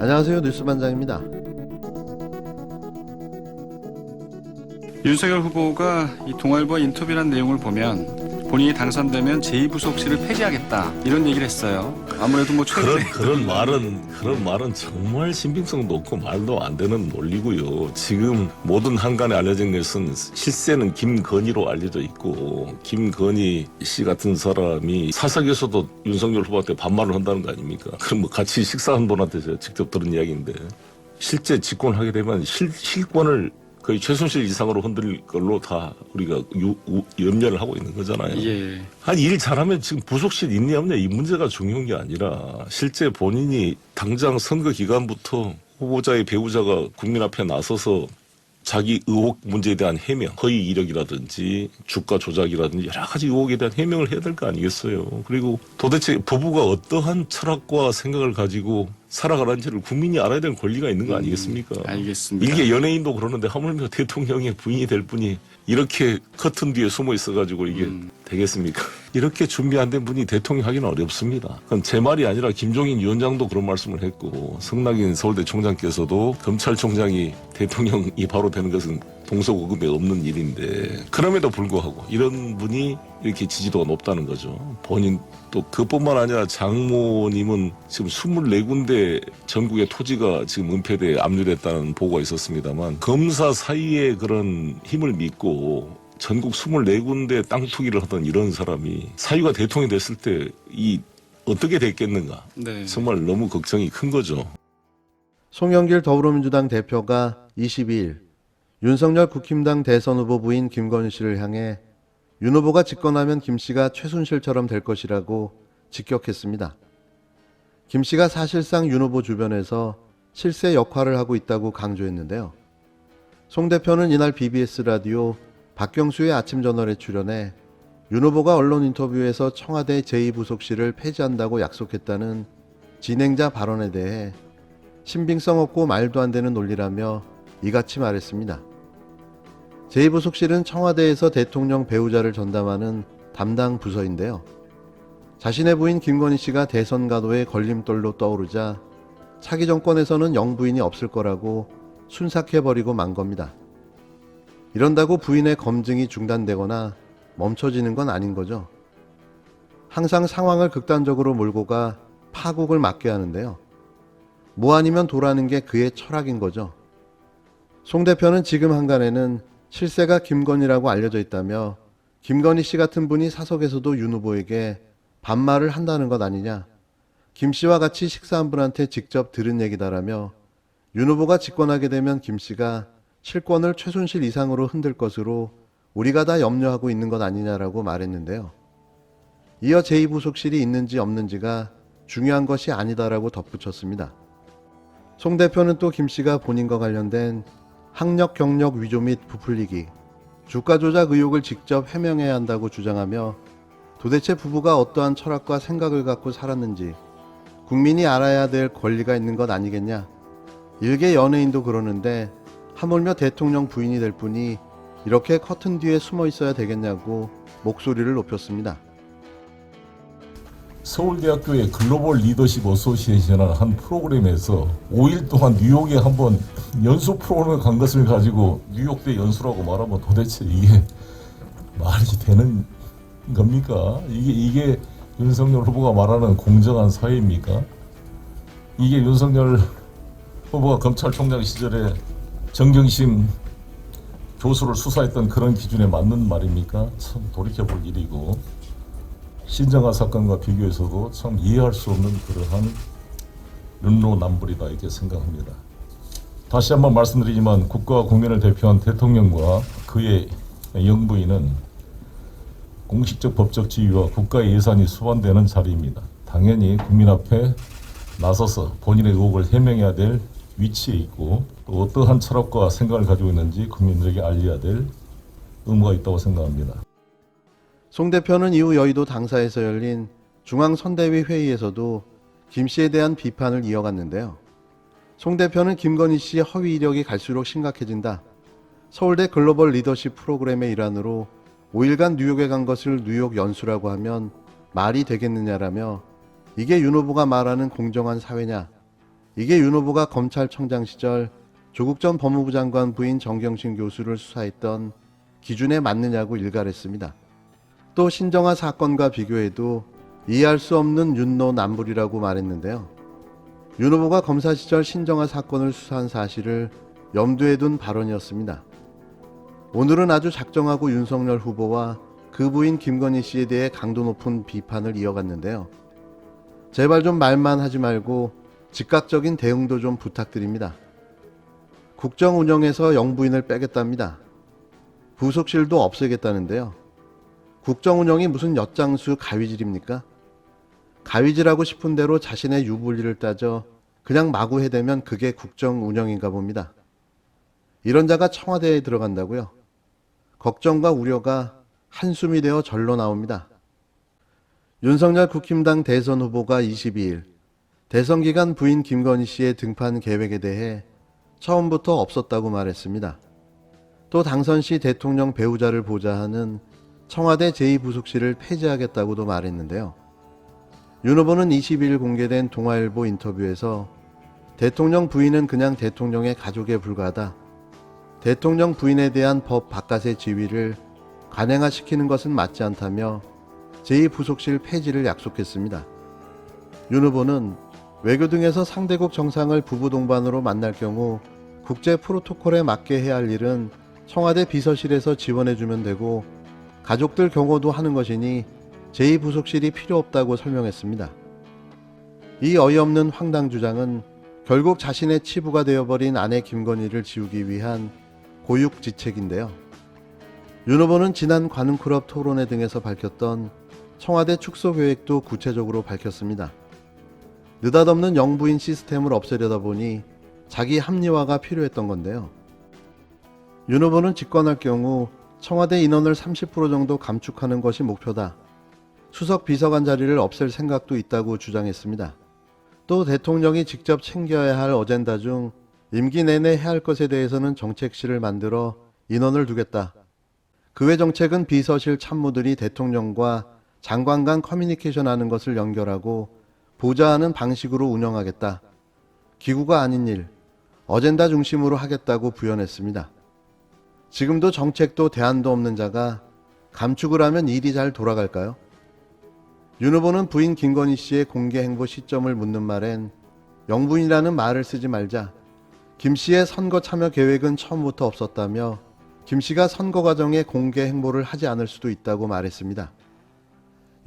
안녕하세요. 뉴스반장입니다. 윤석열 후보가 이 동아일보 인터뷰란 내용을 보면 본인이 당선되면 제2부속실을 폐지하겠다 이런 얘기를 했어요. 아무래도 뭐 최근에 그런 말은 정말 신빙성 높고 말도 안 되는 논리고요. 지금 모든 한간에 알려진 것은 실세는 김건희로 알려져 있고, 김건희 씨 같은 사람이 사석에서도 윤석열 후보한테 반말을 한다는 거 아닙니까? 그럼 뭐 같이 식사한 분한테 제가 직접 들은 이야기인데, 실제 집권하게 되면 실권을 거의 최순실 이상으로 흔들 걸로 다 우리가 염려를 하고 있는 거잖아요. 예. 아니, 일 잘하면 지금 부속실 있냐 없냐 이 문제가 중요한 게 아니라, 실제 본인이 당장 선거 기간부터 후보자의 배우자가 국민 앞에 나서서 자기 의혹 문제에 대한 해명, 허위 이력이라든지 주가 조작이라든지 여러 가지 의혹에 대한 해명을 해야 될 거 아니겠어요. 그리고 도대체 부부가 어떠한 철학과 생각을 가지고 살아가는지를 국민이 알아야 될 권리가 있는 거 아니겠습니까? 알겠습니다. 이게 연예인도 그러는데 하물며 대통령의 부인이 될 분이 이렇게 커튼 뒤에 숨어 있어가지고 이게 되겠습니까? 이렇게 준비 안 된 분이 대통령 하기는 어렵습니다. 그건 제 말이 아니라 김종인 위원장도 그런 말씀을 했고, 성낙인 서울대 총장께서도 검찰총장이 대통령이 바로 되는 것은 동서고금에 없는 일인데, 그럼에도 불구하고 이런 분이 이렇게 지지도가 높다는 거죠. 본인 또 그뿐만 아니라 장모님은 지금 24군데 전국의 토지가 지금 은폐돼 압류됐다는 보고가 있었습니다만, 검사 사이에 그런 힘을 믿고 전국 24군데 땅 투기를 하던 이런 사람이 사유가 대통령이 됐을 때 이 어떻게 됐겠는가. 네. 정말 너무 걱정이 큰 거죠. 송영길 더불어민주당 대표가 22일 윤석열 국힘당 대선 후보 부인 김건희 씨를 향해 윤 후보가 집권하면 김 씨가 최순실처럼 될 것이라고 직격했습니다. 김 씨가 사실상 윤 후보 주변에서 실세 역할을 하고 있다고 강조했는데요. 송 대표는 이날 BBS 라디오 박경수의 아침 저널에 출연해 윤 후보가 언론 인터뷰에서 청와대 제2부속실을 폐지한다고 약속했다는 진행자 발언에 대해 신빙성 없고 말도 안 되는 논리라며 이같이 말했습니다. 제2부속실은 청와대에서 대통령 배우자를 전담하는 담당 부서인데요. 자신의 부인 김건희 씨가 대선 가도의 걸림돌로 떠오르자 차기 정권에서는 영부인이 없을 거라고 순삭해버리고 만 겁니다. 이런다고 부인의 검증이 중단되거나 멈춰지는 건 아닌 거죠. 항상 상황을 극단적으로 몰고 가 파국을 맞게 하는데요. 뭐 아니면 도라는 게 그의 철학인 거죠. 송 대표는 지금 한간에는 실세가 김건희라고 알려져 있다며 김건희 씨 같은 분이 사석에서도 윤 후보에게 반말을 한다는 것 아니냐, 김 씨와 같이 식사한 분한테 직접 들은 얘기다라며 윤 후보가 집권하게 되면 김 씨가 실권을 최순실 이상으로 흔들 것으로 우리가 다 염려하고 있는 것 아니냐라고 말했는데요. 이어 제2부속실이 있는지 없는지가 중요한 것이 아니다라고 덧붙였습니다. 송 대표는 또 김 씨가 본인과 관련된 학력 경력 위조 및 부풀리기, 주가 조작 의혹을 직접 해명해야 한다고 주장하며 도대체 부부가 어떠한 철학과 생각을 갖고 살았는지 국민이 알아야 될 권리가 있는 것 아니겠냐. 일개 연예인도 그러는데 하물며 대통령 부인이 될 분이 이렇게 커튼 뒤에 숨어 있어야 되겠냐고 목소리를 높였습니다. 서울대학교의 글로벌 리더십 어소시에이션이라는 한 프로그램에서 5일 동안 뉴욕에 한번 연수 프로그램을 간 것을 가지고 뉴욕대 연수라고 말하면 도대체 이게 말이 되는 겁니까? 이게 윤석열 후보가 말하는 공정한 사회입니까? 이게 윤석열 후보가 검찰총장 시절에 정경심 교수를 수사했던 그런 기준에 맞는 말입니까? 참 돌이켜볼 일이고, 신정아 사건과 비교해서도 참 이해할 수 없는 그러한 윤로남불이다 이렇게 생각합니다. 다시 한번 말씀드리지만 국가와 국민을 대표한 대통령과 그의 영부인은 공식적 법적 지위와 국가의 예산이 수반되는 자리입니다. 당연히 국민 앞에 나서서 본인의 의혹을 해명해야 될 위치에 있고, 또 어떠한 철학과 생각을 가지고 있는지 국민들에게 알려야 될 의무가 있다고 생각합니다. 송 대표는 이후 여의도 당사에서 열린 중앙선대위 회의에서도 김 씨에 대한 비판을 이어갔는데요. 송 대표는 김건희 씨의 허위 이력이 갈수록 심각해진다. 서울대 글로벌 리더십 프로그램의 일환으로 5일간 뉴욕에 간 것을 뉴욕 연수라고 하면 말이 되겠느냐라며 이게 윤 후보가 말하는 공정한 사회냐, 이게 윤 후보가 검찰청장 시절 조국 전 법무부 장관 부인 정경심 교수를 수사했던 기준에 맞느냐고 일갈했습니다. 또 신정아 사건과 비교해도 이해할 수 없는 윤노 남불이라고 말했는데요. 윤 후보가 검사 시절 신정아 사건을 수사한 사실을 염두에 둔 발언이었습니다. 오늘은 아주 작정하고 윤석열 후보와 그 부인 김건희 씨에 대해 강도 높은 비판을 이어갔는데요. 제발 좀 말만 하지 말고 즉각적인 대응도 좀 부탁드립니다. 국정 운영에서 영부인을 빼겠답니다. 부속실도 없애겠다는데요. 국정 운영이 무슨 엿장수 가위질입니까? 가위질하고 싶은 대로 자신의 유불리를 따져 그냥 마구 해대면 그게 국정 운영인가 봅니다. 이런 자가 청와대에 들어간다고요? 걱정과 우려가 한숨이 되어 절로 나옵니다. 윤석열 국힘당 대선 후보가 22일 대선 기간 부인 김건희 씨의 등판 계획에 대해 처음부터 없었다고 말했습니다. 또 당선 시 대통령 배우자를 보좌하는 청와대 제2부속실을 폐지하겠다고도 말했는데요. 윤 후보는 22일 공개된 동아일보 인터뷰에서 대통령 부인은 그냥 대통령의 가족에 불과하다. 대통령 부인에 대한 법 바깥의 지위를 관행화시키는 것은 맞지 않다며 제2부속실 폐지를 약속했습니다. 윤 후보는 외교 등에서 상대국 정상을 부부 동반으로 만날 경우 국제 프로토콜에 맞게 해야 할 일은 청와대 비서실에서 지원해주면 되고 가족들 경호도 하는 것이니 제2부속실이 필요 없다고 설명했습니다. 이 어이없는 황당 주장은 결국 자신의 치부가 되어버린 아내 김건희를 지우기 위한 고육지책인데요. 윤 후보는 지난 관훈클럽 토론회 등에서 밝혔던 청와대 축소 계획도 구체적으로 밝혔습니다. 느닷없는 영부인 시스템을 없애려다 보니 자기 합리화가 필요했던 건데요. 윤 후보는 집권할 경우 청와대 인원을 30% 정도 감축하는 것이 목표다. 수석 비서관 자리를 없앨 생각도 있다고 주장했습니다. 또 대통령이 직접 챙겨야 할 어젠다 중 임기 내내 해야 할 것에 대해서는 정책실을 만들어 인원을 두겠다. 그 외 정책은 비서실 참모들이 대통령과 장관 간 커뮤니케이션하는 것을 연결하고 보좌하는 방식으로 운영하겠다. 기구가 아닌 일, 어젠다 중심으로 하겠다고 부연했습니다. 지금도 정책도 대안도 없는 자가 감축을 하면 일이 잘 돌아갈까요? 윤 후보는 부인 김건희 씨의 공개 행보 시점을 묻는 말엔 영부인이라는 말을 쓰지 말자. 김 씨의 선거 참여 계획은 처음부터 없었다며 김 씨가 선거 과정에 공개 행보를 하지 않을 수도 있다고 말했습니다.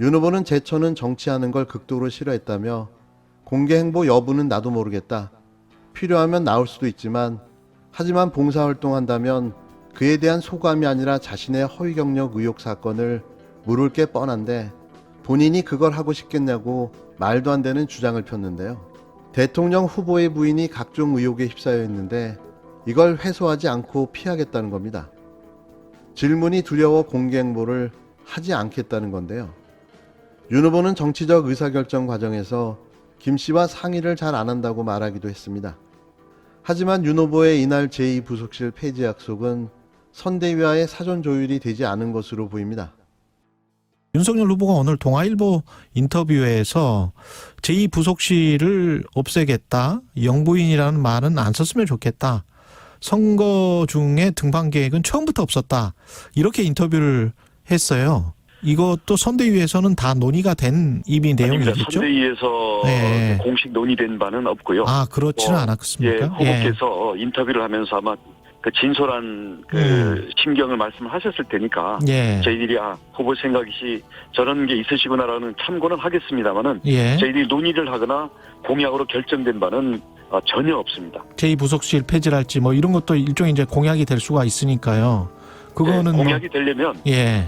윤 후보는 제천은 정치하는 걸 극도로 싫어했다며 공개 행보 여부는 나도 모르겠다. 필요하면 나올 수도 있지만 하지만 봉사활동한다면 그에 대한 소감이 아니라 자신의 허위 경력 의혹 사건을 물을 게 뻔한데 본인이 그걸 하고 싶겠냐고 말도 안 되는 주장을 폈는데요. 대통령 후보의 부인이 각종 의혹에 휩싸여 있는데 이걸 회수하지 않고 피하겠다는 겁니다. 질문이 두려워 공개 행보를 하지 않겠다는 건데요. 윤 후보는 정치적 의사결정 과정에서 김 씨와 상의를 잘 안 한다고 말하기도 했습니다. 하지만 윤 후보의 이날 제2부속실 폐지 약속은 선대위와의 사전 조율이 되지 않은 것으로 보입니다. 윤석열 후보가 오늘 동아일보 인터뷰에서 제2부속실을 없애겠다. 영부인이라는 말은 안 썼으면 좋겠다. 선거 중에 등판 계획은 처음부터 없었다. 이렇게 인터뷰를 했어요. 이것도 선대위에서는 다 논의가 된 이미 내용이겠죠? 선대위에서 네. 공식 논의된 바는 없고요. 아, 그렇지는 않았겠습니까? 후보께서 인터뷰를 하면서 아마 그 진솔한 심경을 말씀하셨을 테니까 저희들이 후보 생각이 저런 게 있으시구나라는 참고는 하겠습니다만은 저희들이 논의를 하거나 공약으로 결정된 바는 전혀 없습니다. 제2부속실 폐지를 할지 뭐 이런 것도 일종의 이제 공약이 될 수가 있으니까요. 그거는 공약이 되려면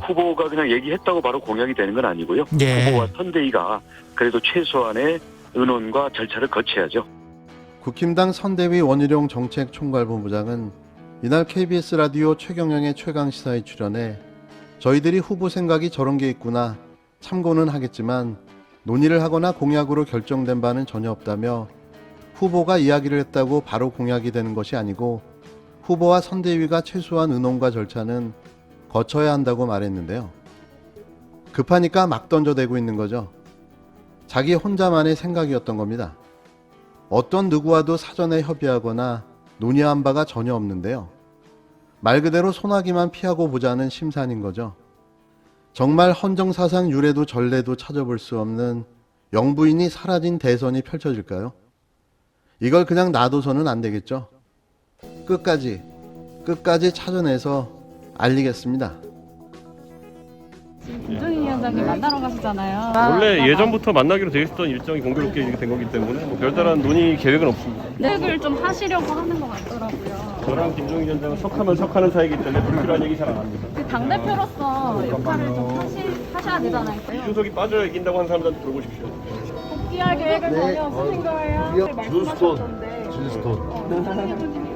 후보가 그냥 얘기했다고 바로 공약이 되는 건 아니고요. 후보와 선대위가 그래도 최소한의 의논과 절차를 거쳐야죠. 국힘당 선대위 원희룡 정책총괄본부장은 이날 KBS 라디오 최경영의 최강시사에 출연해 저희들이 후보 생각이 저런 게 있구나 참고는 하겠지만 논의를 하거나 공약으로 결정된 바는 전혀 없다며 후보가 이야기를 했다고 바로 공약이 되는 것이 아니고 후보와 선대위가 최소한 의논과 절차는 거쳐야 한다고 말했는데요. 급하니까 막 던져대고 있는 거죠. 자기 혼자만의 생각이었던 겁니다. 어떤 누구와도 사전에 협의하거나 논의한 바가 전혀 없는데요. 말 그대로 소나기만 피하고 보자는 심산인 거죠. 정말 헌정사상 유래도 전례도 찾아볼 수 없는 영부인이 사라진 대선이 펼쳐질까요? 이걸 그냥 놔둬서는 안 되겠죠. 끝까지 찾아내서 알리겠습니다. 김종인 위원장님 만나러 가시잖아요. 원래 예전부터 만나기로 되어 있었던 일정이 공교롭게 이렇게 된 거기 때문에 뭐 별다른 논의 계획은 없습니다. 계획을 좀 하시려고 하는 것 같더라고요. 저랑 김종인 위원장은 척하면 척하는 사이이기 때문에 불필요한 얘기 잘 안 합니다. 그 당대표로서 역할을 좀 하셔야 되잖아요. 이준석이 빠져 이긴다고 하는 사람들한테 물어보십시오. 복귀할 계획을 전혀 없으신 거예요? 주스톤. 말씀하셨던데.